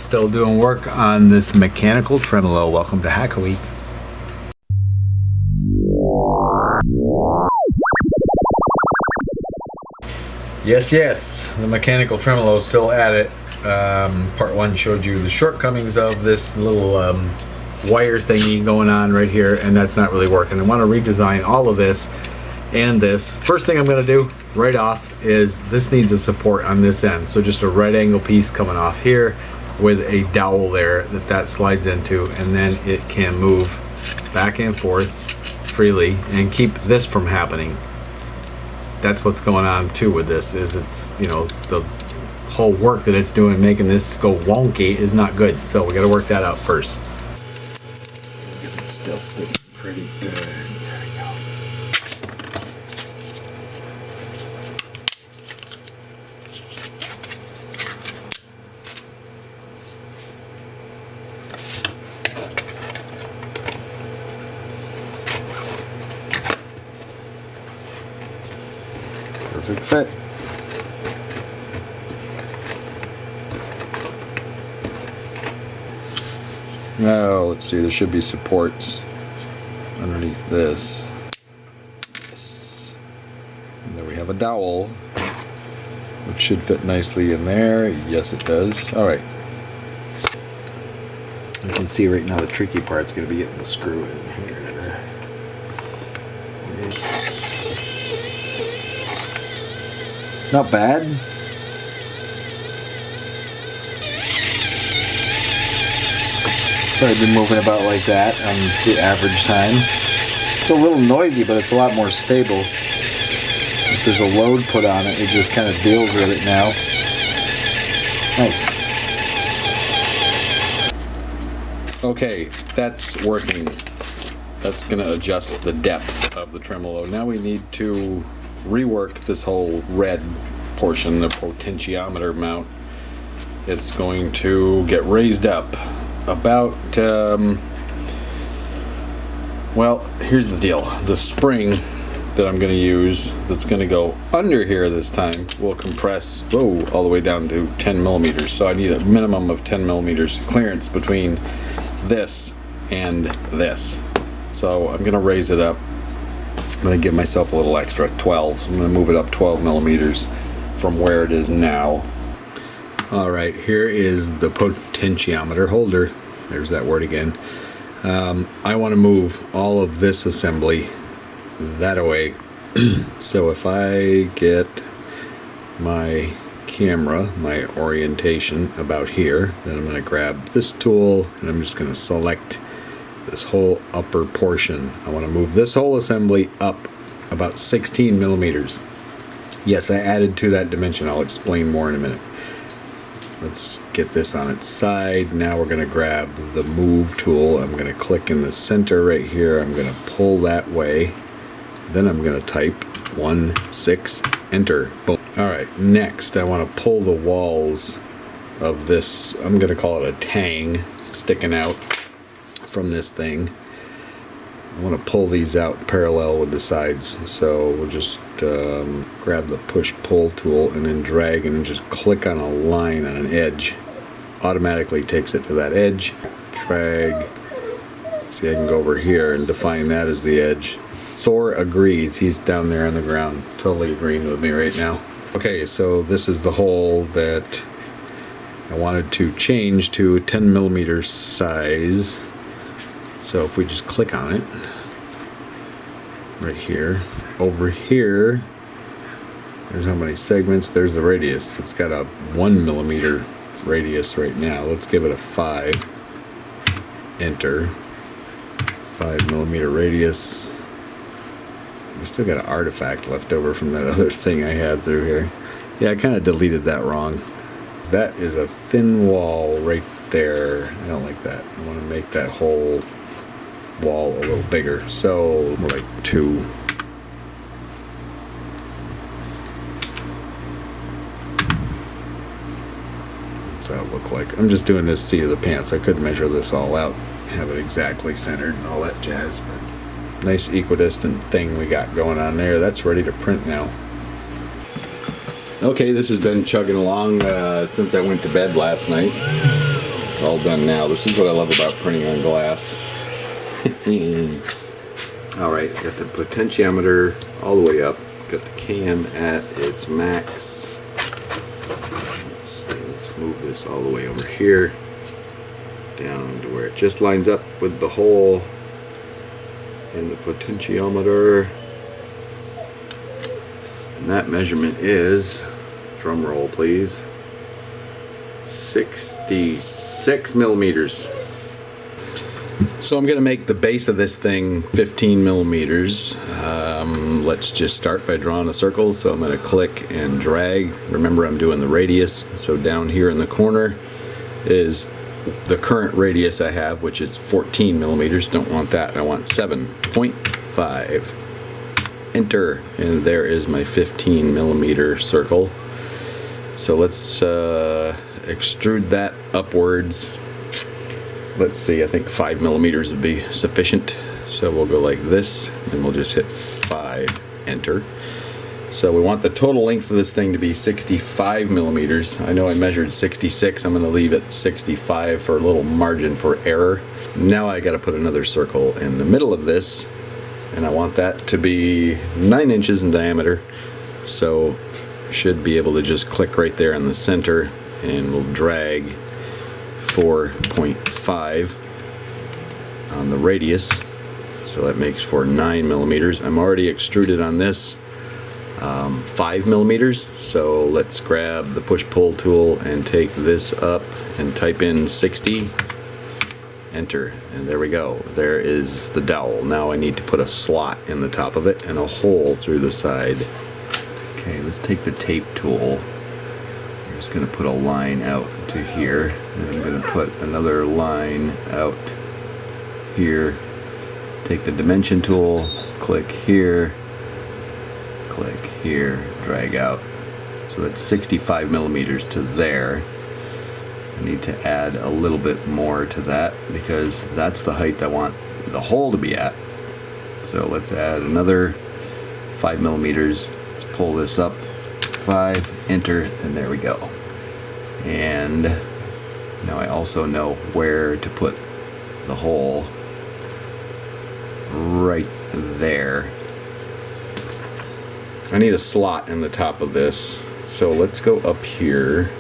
Still doing work on this mechanical tremolo. Welcome to Hack a Week. Yes, the mechanical tremolo is still at it. Part 1 showed you the shortcomings of this little wire thingy going on right here, and that's not really working. I want to redesign all of this and this. First thing I'm going to do right off is this needs a support on this end, so just a right angle piece coming off here with a dowel there that slides into, and then it can move back and forth freely and keep this from happening. That's what's going on too with this, is it's, you know, the whole work that it's doing making this go wonky is not good, so we got to work that out first. I guess it's still sticking pretty good. There we go. Perfect fit. Now, let's see, there should be supports underneath this. Yes. And then we have a dowel, which should fit nicely in there. Yes, it does. All right. You can see right now the tricky part's going to be getting the screw in here. Not bad. Probably been moving about like that on the average time. It's a little noisy, but it's a lot more stable. If there's a load put on it, it just kind of deals with it now. Nice. Okay, that's working. That's going to adjust the depth of the tremolo. Now we need to rework this whole red portion, the potentiometer mount. It's going to get raised up about well, here's the deal. The spring that I'm going to use, that's going to go under here this time, will compress all the way down to 10 millimeters. So I need a minimum of 10 millimeters clearance between this and this. So I'm going to raise it up. I'm going to give myself a little extra, 12. So I'm going to move it up 12 millimeters from where it is now. All right, here is the potentiometer holder. There's that word again. I want to move all of this assembly that away. So if I get my camera, my orientation about here, then I'm going to grab this tool and I'm just going to select this whole upper portion. I want to move this whole assembly up about 16 millimeters. Yes, I added to that dimension. I'll explain more in a minute. Let's get this on its side. Now we're going to grab the move tool. I'm going to click in the center right here. I'm going to pull that way. Then I'm going to type 1, 6, enter. Boom. All right, next I want to pull the walls of this, I'm going to call it a tang, sticking out from this thing. I want to pull these out parallel with the sides, so we'll just grab the push-pull tool and then drag and just click on a line on an edge. Automatically takes it to that edge. Drag. See, I can go over here and define that as the edge. Thor agrees. He's down there on the ground, totally agreeing with me right now. Okay, so this is the hole that I wanted to change to a 10 millimeter size. So if we just click on it, right here, over here, there's how many segments, there's the radius. It's got a 1 millimeter radius right now. Let's give it a 5, enter, 5 millimeter radius. I still got an artifact left over from that other thing I had through here. Yeah, I kind of deleted that wrong. That is a thin wall right there. I don't like that. I want to make that whole wall a little bigger, so more like 2. What's that look like? I'm just doing this seat of the pants. I could measure this all out, have it exactly centered and all that jazz, but nice equidistant thing we got going on there. That's ready to print now. Okay, this has been chugging along since I went to bed last night. all done now. This is what I love about printing on glass. Alright, got the potentiometer all the way up. Got the cam at its max. Let's see, let's move this all the way over here. Down to where it just lines up with the hole in the potentiometer. And that measurement is, drum roll please, 66 millimeters. So I'm going to make the base of this thing 15 millimeters. Let's just start by drawing a circle. So I'm going to click and drag. Remember, I'm doing the radius. So down here in the corner is the current radius I have, which is 14 millimeters. Don't want that. I want 7.5. Enter, and there is my 15 millimeter circle. So let's extrude that upwards. Let's see, I think 5 millimeters would be sufficient. So we'll go like this, and we'll just hit 5, enter. So we want the total length of this thing to be 65 millimeters. I know I measured 66, I'm going to leave it 65 for a little margin for error. Now I got to put another circle in the middle of this, and I want that to be 9 inches in diameter. So should be able to just click right there in the center, and we'll drag 4.5 on the radius. So that makes for 9 millimeters. I'm already extruded on this 5 millimeters. So let's grab the push-pull tool and take this up and type in 60. Enter, and there we go. There is the dowel. Now I need to put a slot in the top of it and a hole through the side. Okay, let's take the tape tool. I'm just going to put a line out to here, and I'm going to put another line out here. Take the dimension tool, click here, drag out. So that's 65 millimeters to there. I need to add a little bit more to that because that's the height I want the hole to be at. So let's add another 5 millimeters. Let's pull this up, 5, enter, and there we go. And now I also know where to put the hole, right there. I need a slot in the top of this, so let's go up here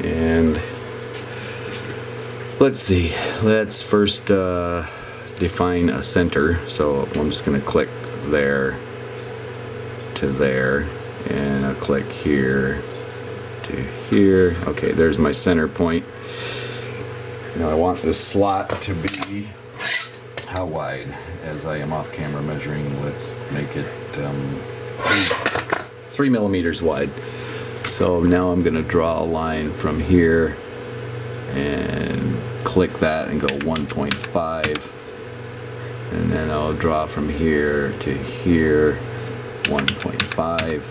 and let's see. Let's first define a center. So I'm just going to click there to there, and I'll click here to here. Okay, there's my center point. Now I want this slot to be how wide? As I am off camera measuring, let's make it 3 millimeters wide. So now I'm going to draw a line from here and click that and go 1.5, and then I'll draw from here to here 1.5.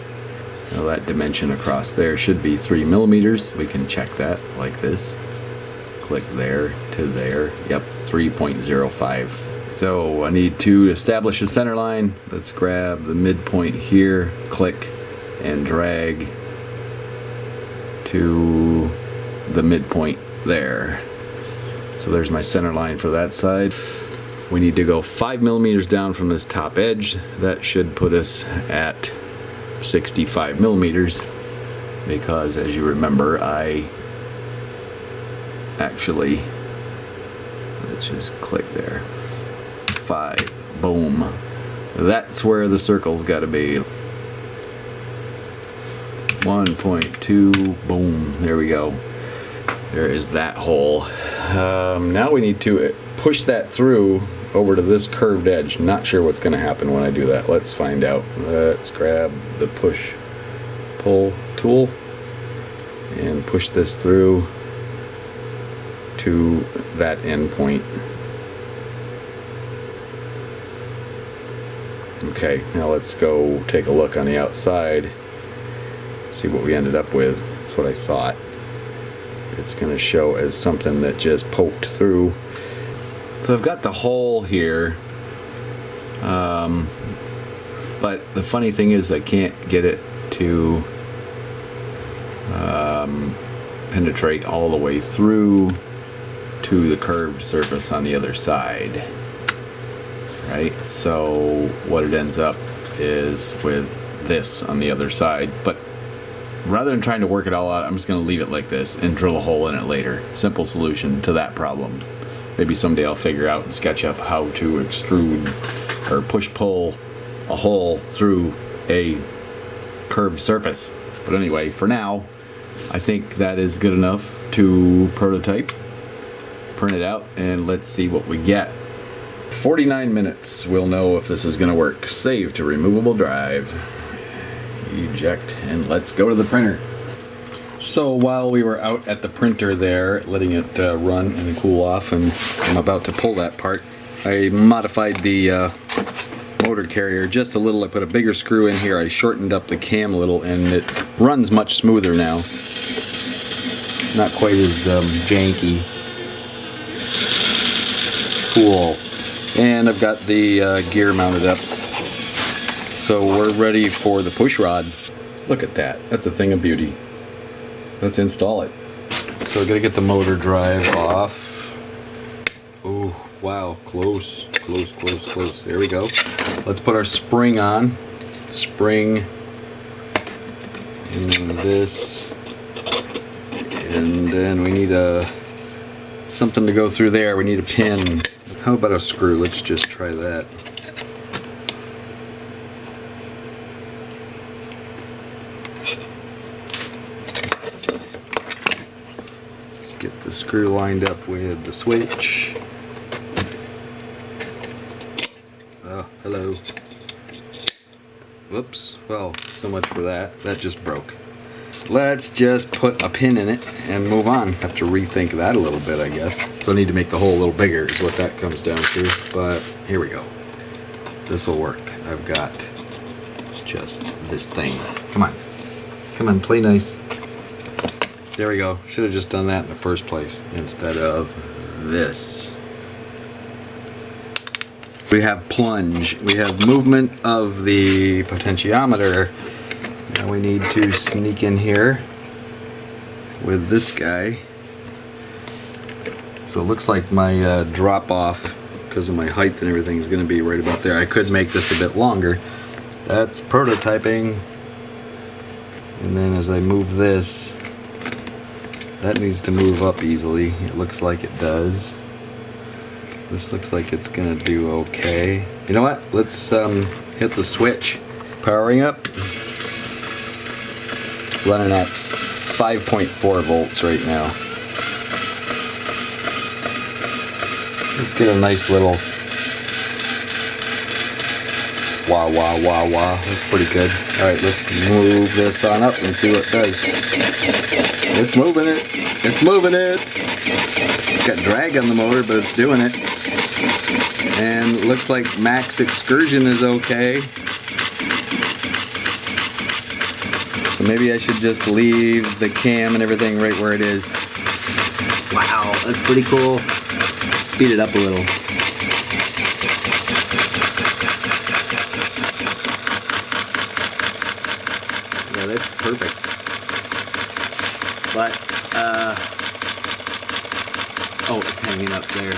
Now that dimension across there should be 3 millimeters. We can check that like this. Click there to there. Yep, 3.05. So I need to establish a center line. Let's grab the midpoint here, click and drag to the midpoint there. So there's my center line for that side. We need to go 5 millimeters down from this top edge. That should put us at 65 millimeters because, as you remember, I actually, let's just click there. 5, boom. That's where the circle's got to be. 1.2, boom. There we go. There is that hole. Now we need to push that through over to this curved edge. Not sure what's going to happen when I do that. Let's find out. Let's grab the push-pull tool and push this through to that end point. Okay, now let's go take a look on the outside, see what we ended up with. That's what I thought. It's going to show as something that just poked through. So I've got the hole here, but the funny thing is I can't get it to penetrate all the way through to the curved surface on the other side. Right? So what it ends up is with this on the other side, but rather than trying to work it all out, I'm just going to leave it like this and drill a hole in it later. Simple solution to that problem. Maybe someday I'll figure out in SketchUp how to extrude or push-pull a hole through a curved surface. But anyway, for now, I think that is good enough to prototype, print it out, and let's see what we get. 49 minutes, we'll know if this is going to work. Save to removable drive. Eject, and let's go to the printer. So while we were out at the printer there, letting it run and cool off, and I'm about to pull that part, I modified the motor carrier just a little. I put a bigger screw in here, I shortened up the cam a little, and it runs much smoother now. Not quite as janky. Cool. And I've got the gear mounted up. So we're ready for the push rod. Look at that. That's a thing of beauty. Let's install it. So we're gonna get the motor drive off. Oh, wow, close. There we go. Let's put our spring on. Spring. And then this. And then we need something to go through there. We need a pin. How about a screw? Let's just try that. Let's get the screw lined up with the switch. Oh, hello. Whoops. Well, so much for that. That just broke. Let's just put a pin in it and move on. Have to rethink that a little bit, I guess. So I need to make the hole a little bigger is what that comes down to. But here we go. This will work. I've got just this thing. Come on. Come on, play nice. There we go. Should have just done that in the first place instead of this. We have plunge. We have movement of the potentiometer. Now we need to sneak in here with this guy. So it looks like my drop off, because of my height and everything, is going to be right about there. I could make this a bit longer. That's prototyping. And then as I move this, that needs to move up easily. It looks like it does. This looks like it's going to do okay. You know what? Let's hit the switch. Powering up. Running at 5.4 volts right now. Let's get a nice little wah wah wah wah. That's pretty good. Alright, let's move this on up and see what it does. It's moving it. It's moving it. It's got drag on the motor, but it's doing it. And looks like max excursion is okay. So maybe I should just leave the cam and everything right where it is. Wow, that's pretty cool. Speed it up a little. Yeah, that's perfect. But, oh, it's hanging up there.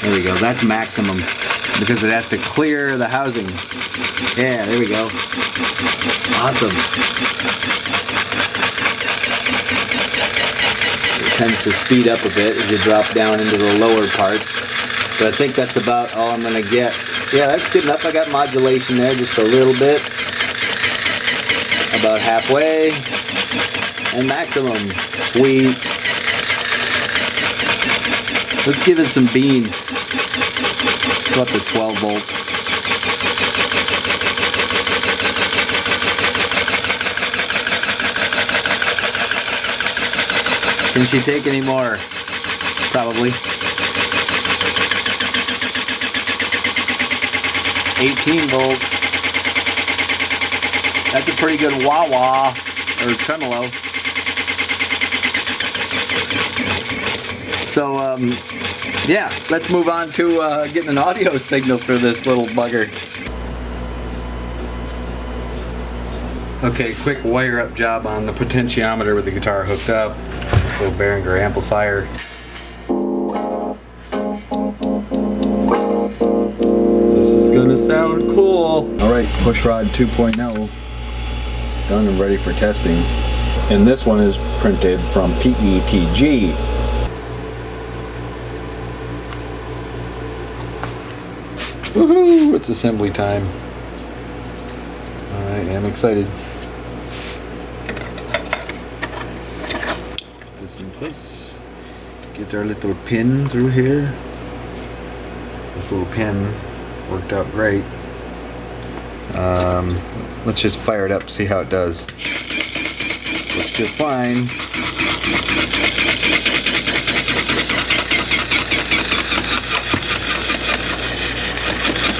There we go, that's maximum. Because it has to clear the housing. Yeah, there we go. Awesome. It tends to speed up a bit as you drop down into the lower parts. But I think that's about all I'm going to get. Yeah, that's good enough. I got modulation there just a little bit. About halfway. And maximum. Sweet. Let's give it some beam. Go up to 12 volts. Can she take any more? Probably. 18 volts. That's a pretty good wah-wah, or tremolo. So, yeah, let's move on to getting an audio signal through this little bugger. Okay, quick wire up job on the potentiometer with the guitar hooked up. Little Behringer amplifier. This is gonna sound cool. Alright, pushrod 2.0. Done and ready for testing. And this one is printed from PETG. Woohoo! It's assembly time. I am excited. Put this in place. Get our little pin through here. This little pin worked out great. Let's just fire it up, see how it does. Looks just fine.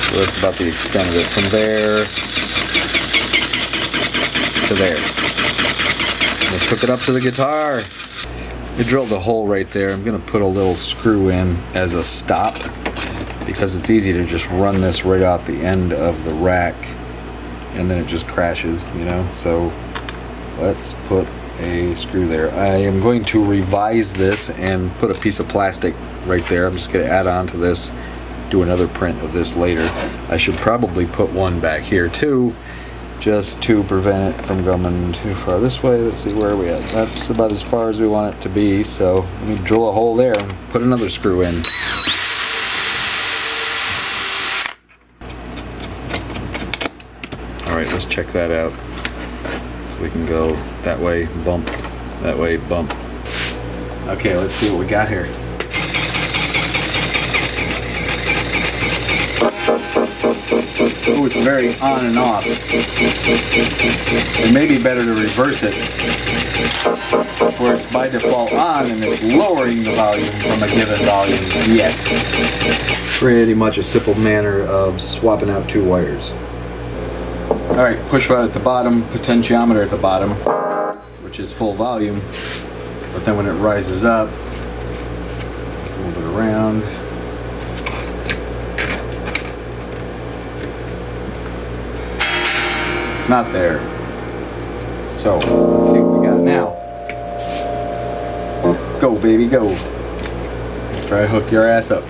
So that's about the extent of it. From there to there. Let's hook it up to the guitar. We drilled a hole right there. I'm going to put a little screw in as a stop because it's easy to just run this right off the end of the rack and then it just crashes, you know. So let's put a screw there. I am going to revise this and put a piece of plastic right there. I'm just going to add on to this, do another print of this later. I should probably put one back here too, just to prevent it from going too far this way. Let's see, where are we at? That's about as far as we want it to be, so let me drill a hole there and put another screw in. Alright, let's check that out. So we can go that way, bump, that way, bump. Okay, let's see what we got here. Ooh, it's very on and off. It may be better to reverse it, where it's by default on and it's lowering the volume from a given volume. Yes. Pretty much a simple manner of swapping out two wires. Alright, push rod at the bottom, potentiometer at the bottom, which is full volume. But then when it rises up, it's a little bit around. It's not there. So, let's see what we got now. Go, baby, go. Try to hook your ass up.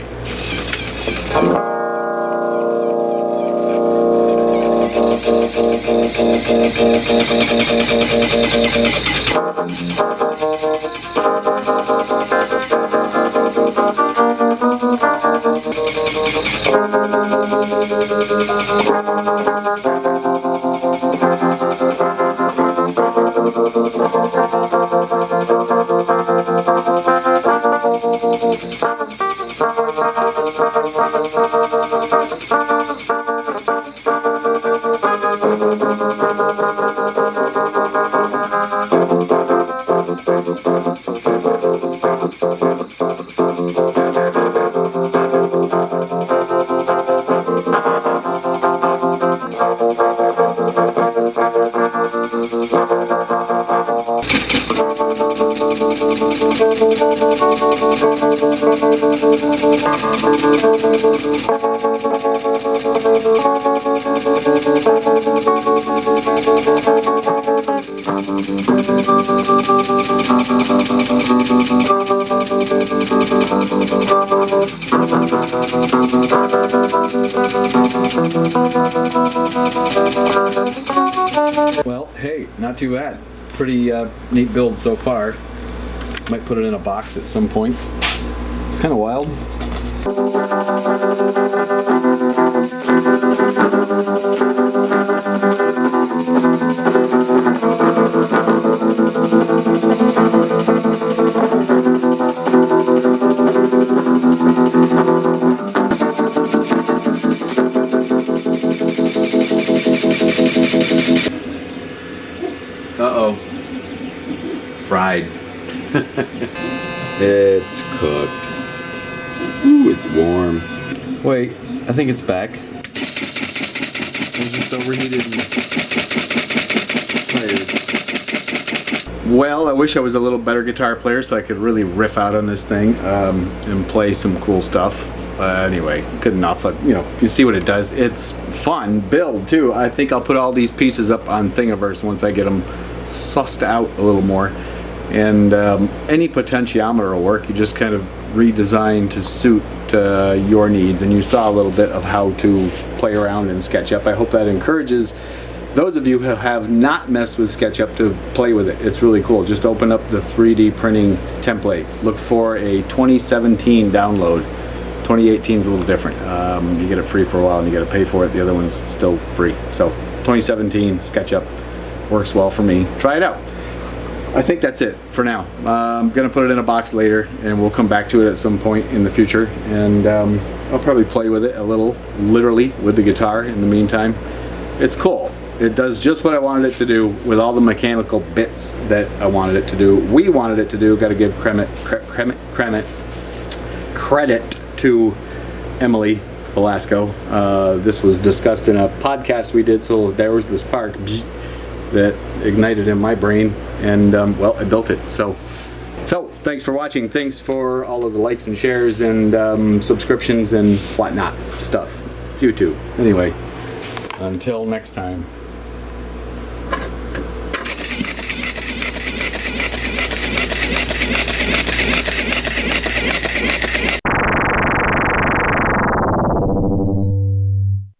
Well, hey, not too bad. Pretty neat build so far. Might put it in a box at some point. It's kind of wild. Uh-oh. Fried. It's cooked. Ooh, it's warm. Wait, I think it's back. It's just overheated and fired. Well, I wish I was a little better guitar player so I could really riff out on this thing and play some cool stuff. Anyway, good enough. You know, you see what it does. It's fun build too. I think I'll put all these pieces up on Thingiverse once I get them sussed out a little more. And any potentiometer will work. You just kind of redesign to suit your needs. And you saw a little bit of how to play around in SketchUp. I hope that encourages those of you who have not messed with SketchUp to play with it. It's really cool. Just open up the 3D printing template. Look for a 2017 download. 2018 is a little different. You get it free for a while and you got to pay for it. The other one's still free. So 2017 SketchUp works well for me. Try it out. I think that's it for now. I'm gonna put it in a box later and we'll come back to it at some point in the future, and I'll probably play with it a little, literally with the guitar in the meantime. It's cool. It does just what I wanted it to do with all the mechanical bits that I wanted it to do. We wanted it to do. Got to give credit to Emily Velasco. This was discussed in a podcast we did, so there was the spark that ignited in my brain, and well, I built it. So thanks for watching. Thanks for all of the likes and shares and subscriptions and whatnot stuff. It's YouTube. Anyway, until next time.